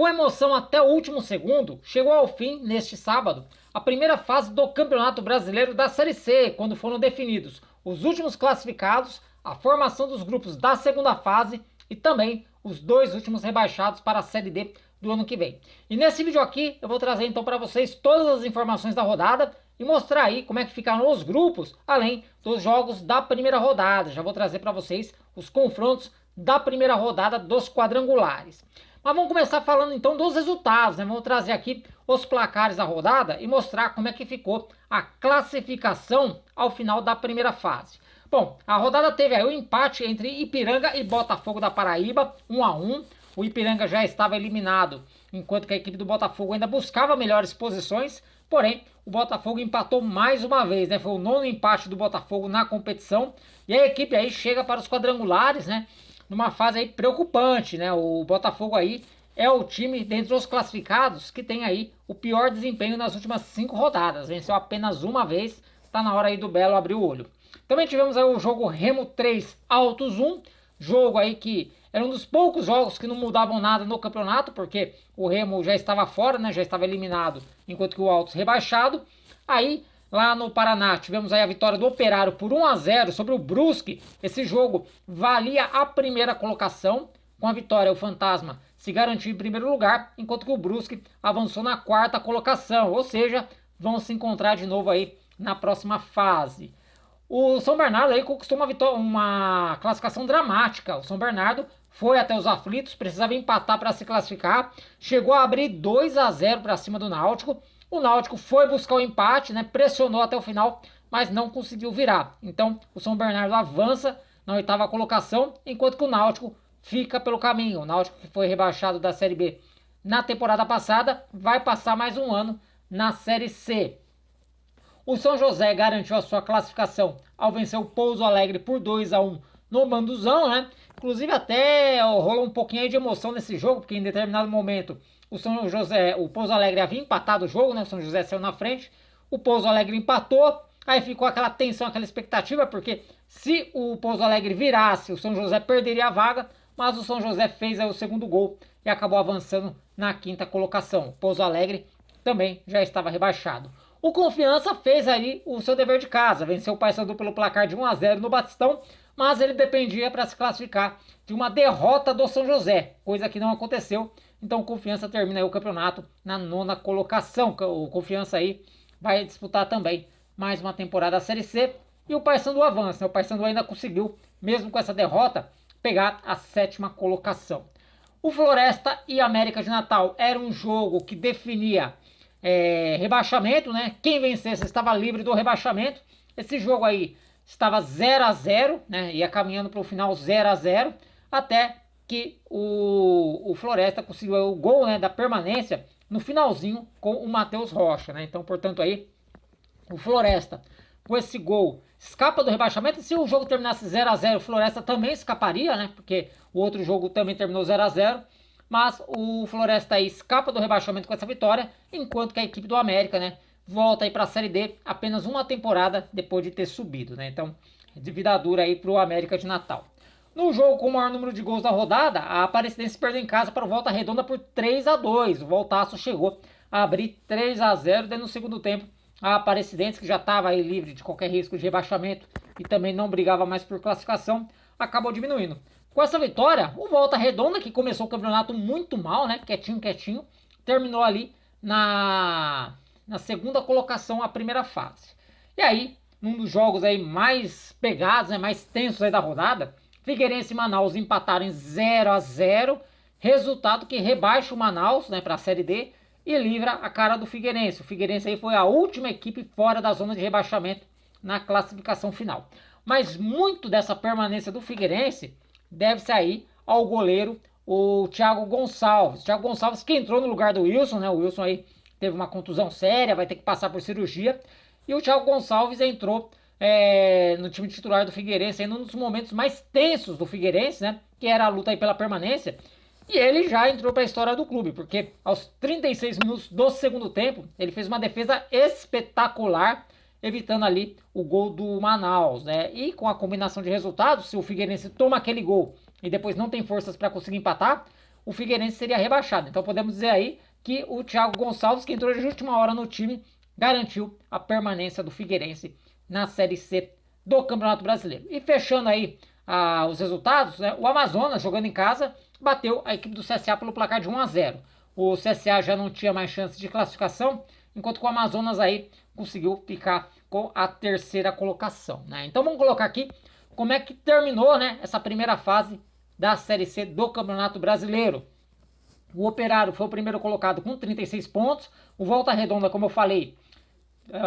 Com emoção até o último segundo, chegou ao fim, neste sábado, a primeira fase do Campeonato Brasileiro da Série C, quando foram definidos os últimos classificados, a formação dos grupos da segunda fase e também os dois últimos rebaixados para a Série D do ano que vem. E nesse vídeo aqui eu vou trazer então para vocês todas as informações da rodada e mostrar aí como é que ficaram os grupos, além dos jogos da primeira rodada. Já vou trazer para vocês os confrontos da primeira rodada dos quadrangulares. Mas vamos começar falando então dos resultados, né? Vamos trazer aqui os placares da rodada e mostrar como é que ficou a classificação ao final da primeira fase. Bom, a rodada teve aí o empate entre Ipiranga e Botafogo da Paraíba, 1-1. O Ipiranga já estava eliminado, enquanto que a equipe do Botafogo ainda buscava melhores posições. Porém, o Botafogo empatou mais uma vez, né? Foi o nono empate do Botafogo na competição. E a equipe aí chega para os quadrangulares, né? Numa fase aí preocupante, né? O Botafogo aí é o time dentre os classificados que tem aí o pior desempenho nas últimas 5 rodadas. Venceu apenas uma vez, tá na hora aí do Belo abrir o olho. Também tivemos aí o jogo Remo 3, Altos 1, jogo aí que era um dos poucos jogos que não mudavam nada no campeonato, porque o Remo já estava fora, né? Já estava eliminado, enquanto que o Altos rebaixado. Aí lá no Paraná, tivemos aí a vitória do Operário por 1-0 sobre o Brusque. Esse jogo valia a primeira colocação. Com a vitória, o Fantasma se garantiu em primeiro lugar, enquanto que o Brusque avançou na quarta colocação. Ou seja, vão se encontrar de novo aí na próxima fase. O São Bernardo aí conquistou uma classificação dramática. O São Bernardo foi até os aflitos, precisava empatar para se classificar. Chegou a abrir 2-0 para cima do Náutico. O Náutico foi buscar o empate, né? Pressionou até o final, mas não conseguiu virar. Então, o São Bernardo avança na oitava colocação, enquanto que o Náutico fica pelo caminho. O Náutico, que foi rebaixado da Série B na temporada passada, vai passar mais um ano na Série C. O São José garantiu a sua classificação ao vencer o Pouso Alegre por 2-1 no Manduzão, né? Inclusive até rolou um pouquinho aí de emoção nesse jogo, porque em determinado momento o Pouso Alegre havia empatado o jogo, né? O São José saiu na frente, o Pouso Alegre empatou, aí ficou aquela tensão, aquela expectativa, porque se o Pouso Alegre virasse, o São José perderia a vaga, mas o São José fez aí o segundo gol e acabou avançando na quinta colocação. O Pouso Alegre também já estava rebaixado. O Confiança fez aí o seu dever de casa, venceu o Paysandu pelo placar de 1-0 no Batistão, mas ele dependia para se classificar de uma derrota do São José, coisa que não aconteceu. Então o Confiança termina aí o campeonato na nona colocação. O Confiança aí vai disputar também mais uma temporada da Série C e o Paysandu avança. O Paysandu ainda conseguiu, mesmo com essa derrota, pegar a sétima colocação. O Floresta e América de Natal era um jogo que definia rebaixamento, né? Quem vencesse estava livre do rebaixamento. Esse jogo aí estava 0-0, né? Ia caminhando para o final 0-0, até que o Floresta conseguiu o gol, né, da permanência no finalzinho com o Matheus Rocha, né? Então, portanto, aí o Floresta com esse gol escapa do rebaixamento. Se o jogo terminasse 0-0, o Floresta também escaparia, né? Porque o outro jogo também terminou 0-0. Mas o Floresta aí escapa do rebaixamento com essa vitória, enquanto que a equipe do América, né, volta aí para a Série D apenas uma temporada depois de ter subido, né? Então, de vida dura aí para o América de Natal. No jogo com o maior número de gols da rodada, a Aparecidense perdeu em casa para o Volta Redonda por 3-2. O Voltaço chegou a abrir 3-0, daí no segundo tempo a Aparecidense, que já estava aí livre de qualquer risco de rebaixamento e também não brigava mais por classificação, acabou diminuindo. Com essa vitória, o Volta Redonda, que começou o campeonato muito mal, né? Quietinho, terminou ali na segunda colocação, a primeira fase. E aí, num dos jogos aí mais pegados, né, mais tensos aí da rodada, Figueirense e Manaus empataram em 0-0, resultado que rebaixa o Manaus, né, para a Série D e livra a cara do Figueirense. O Figueirense aí foi a última equipe fora da zona de rebaixamento na classificação final. Mas muito dessa permanência do Figueirense deve-se aí ao goleiro, o Thiago Gonçalves. Thiago Gonçalves que entrou no lugar do Wilson, né? O Wilson aí teve uma contusão séria, vai ter que passar por cirurgia. E o Thiago Gonçalves entrou no time titular do Figueirense, num dos momentos mais tensos do Figueirense, né? Que era a luta aí pela permanência. E ele já entrou para a história do clube, porque aos 36 minutos do segundo tempo, ele fez uma defesa espetacular, evitando ali o gol do Manaus, né? E com a combinação de resultados, se o Figueirense toma aquele gol e depois não tem forças para conseguir empatar, o Figueirense seria rebaixado. Então podemos dizer aí que o Thiago Gonçalves, que entrou de última hora no time, garantiu a permanência do Figueirense na Série C do Campeonato Brasileiro. E fechando aí os resultados, né, o Amazonas, jogando em casa, bateu a equipe do CSA pelo placar de 1-0. O CSA já não tinha mais chance de classificação, enquanto que o Amazonas aí conseguiu ficar com a terceira colocação, né? Então vamos colocar aqui como é que terminou, né, essa primeira fase da Série C do Campeonato Brasileiro. O Operário foi o primeiro colocado com 36 pontos. O Volta Redonda, como eu falei,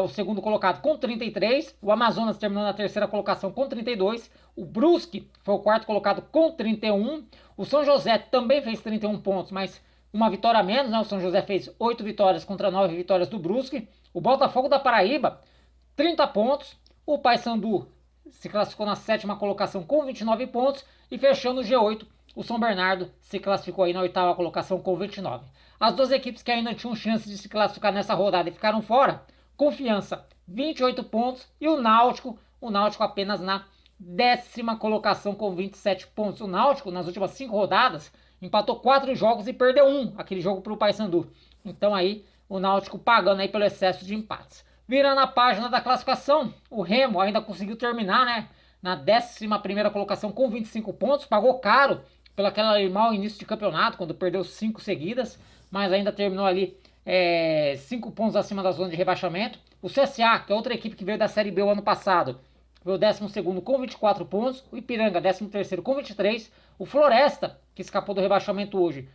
o segundo colocado com 33. O Amazonas terminou na terceira colocação com 32. O Brusque foi o quarto colocado com 31. O São José também fez 31 pontos, mas uma vitória a menos, né? O São José fez 8 vitórias contra 9 vitórias do Brusque. O Botafogo da Paraíba, 30 pontos. O Paysandu se classificou na sétima colocação com 29 pontos. E fechando o G8, o São Bernardo se classificou aí na oitava colocação com 29. As duas equipes que ainda tinham chance de se classificar nessa rodada e ficaram fora, Confiança, 28 pontos, e o Náutico apenas na décima colocação com 27 pontos. O Náutico, nas últimas 5 rodadas, empatou 4 jogos e perdeu 1, aquele jogo para o Paysandu. Então aí, o Náutico pagando aí pelo excesso de empates. Virando a página da classificação, o Remo ainda conseguiu terminar, né, na 11ª colocação com 25 pontos, pagou caro pelo aquele mau início de campeonato, quando perdeu 5 seguidas, mas ainda terminou ali 5 pontos acima da zona de rebaixamento. O CSA, que é outra equipe que veio da Série B o ano passado, foi o 12º com 24 pontos. O Ipiranga, 13º com 23. O Floresta, que escapou do rebaixamento hoje,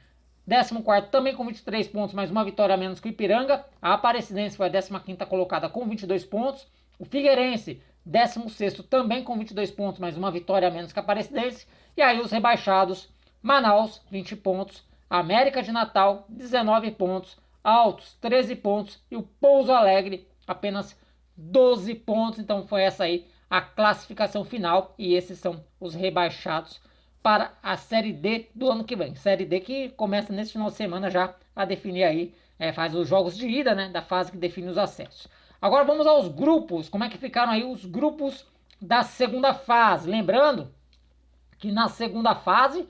14º também com 23 pontos, mas uma vitória a menos que o Ipiranga. A Aparecidense foi a 15ª colocada com 22 pontos. O Figueirense, 16º também com 22 pontos, mas uma vitória a menos que a Aparecidense. E aí os rebaixados, Manaus, 20 pontos. América de Natal, 19 pontos. Altos, 13 pontos. E o Pouso Alegre, apenas 12 pontos. Então foi essa aí a classificação final. E esses são os rebaixados para a Série D do ano que vem. Série D que começa nesse final de semana já a definir aí, faz os jogos de ida, né, da fase que define os acessos. Agora vamos aos grupos. Como é que ficaram aí os grupos da segunda fase? Lembrando que na segunda fase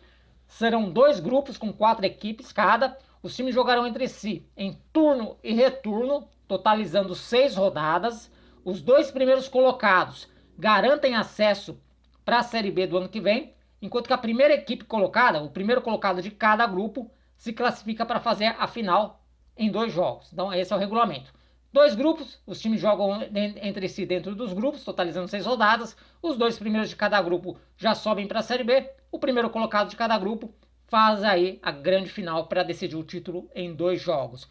serão 2 grupos com 4 equipes cada. Os times jogarão entre si em turno e retorno, totalizando 6 rodadas. Os 2 primeiros colocados garantem acesso para a Série B do ano que vem, enquanto que a primeira equipe colocada, o primeiro colocado de cada grupo, se classifica para fazer a final em 2 jogos. Então esse é o regulamento. 2 grupos, os times jogam entre si dentro dos grupos, totalizando 6 rodadas. Os 2 primeiros de cada grupo já sobem para a Série B. O primeiro colocado de cada grupo faz aí a grande final para decidir o título em 2 jogos.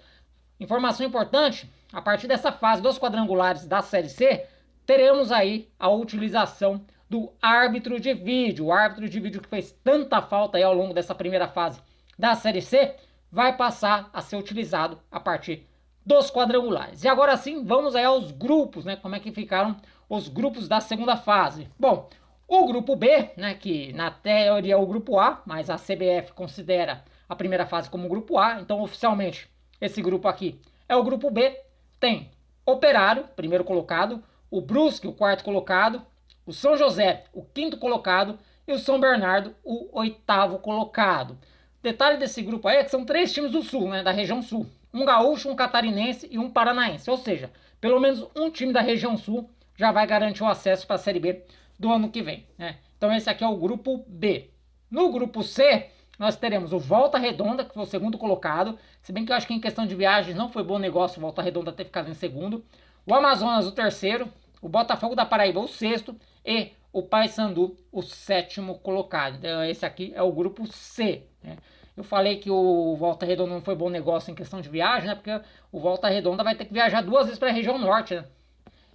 Informação importante, a partir dessa fase dos quadrangulares da Série C, teremos aí a utilização do árbitro de vídeo. O árbitro de vídeo que fez tanta falta aí ao longo dessa primeira fase da Série C, vai passar a ser utilizado a partir dos quadrangulares. E agora sim, vamos aí aos grupos, né? Como é que ficaram os grupos da segunda fase. Bom, o grupo B, né, que na teoria é o grupo A, mas a CBF considera a primeira fase como grupo A, então oficialmente esse grupo aqui é o grupo B. Tem Operário, primeiro colocado, o Brusque, o quarto colocado, o São José, o quinto colocado, e o São Bernardo, o oitavo colocado. Detalhe desse grupo aí é que são 3 times do Sul, né, da região Sul. Um gaúcho, um catarinense e um paranaense. Ou seja, pelo menos um time da região Sul já vai garantir o acesso para a Série B do ano que vem, né? Então esse aqui é o grupo B. No grupo C, nós teremos o Volta Redonda, que foi o segundo colocado. Se bem que eu acho que em questão de viagens não foi bom negócio o Volta Redonda ter ficado em segundo. O Amazonas, o terceiro. O Botafogo da Paraíba, o sexto. E o Paysandu, o sétimo colocado. Então esse aqui é o grupo C, né? Eu falei que o Volta Redonda não foi bom negócio em questão de viagem, né? Porque o Volta Redonda vai ter que viajar 2 vezes para a região norte, né?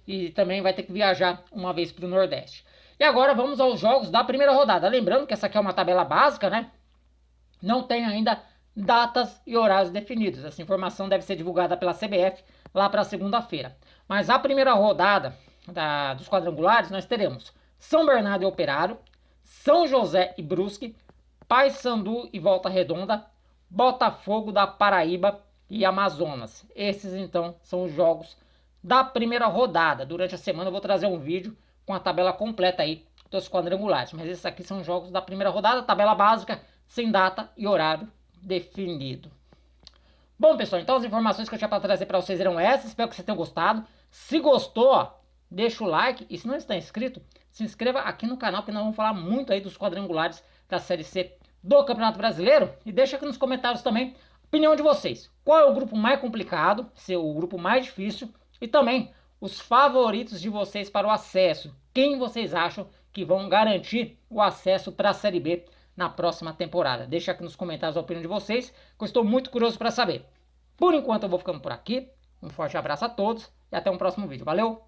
E também vai ter que viajar uma vez para o Nordeste. E agora vamos aos jogos da primeira rodada. Lembrando que essa aqui é uma tabela básica, né? Não tem ainda datas e horários definidos. Essa informação deve ser divulgada pela CBF lá para segunda-feira. Mas a primeira rodada dos quadrangulares nós teremos São Bernardo e Operário, São José e Brusque, Paysandu e Volta Redonda, Botafogo da Paraíba e Amazonas. Esses então são os jogos da primeira rodada. Durante a semana eu vou trazer um vídeo com a tabela completa aí dos quadrangulares. Mas esses aqui são jogos da primeira rodada, tabela básica, sem data e horário definido. Bom, pessoal, então as informações que eu tinha para trazer para vocês eram essas. Espero que vocês tenham gostado. Se gostou, ó, deixa o like. E se não está inscrito, se inscreva aqui no canal, que nós vamos falar muito aí dos quadrangulares da Série C do Campeonato Brasileiro. E deixa aqui nos comentários também a opinião de vocês. Qual é o grupo mais complicado, se é o grupo mais difícil, e também os favoritos de vocês para o acesso. Quem vocês acham que vão garantir o acesso para a Série B na próxima temporada? Deixa aqui nos comentários a opinião de vocês, que eu estou muito curioso para saber. Por enquanto eu vou ficando por aqui. Um forte abraço a todos e até um próximo vídeo. Valeu!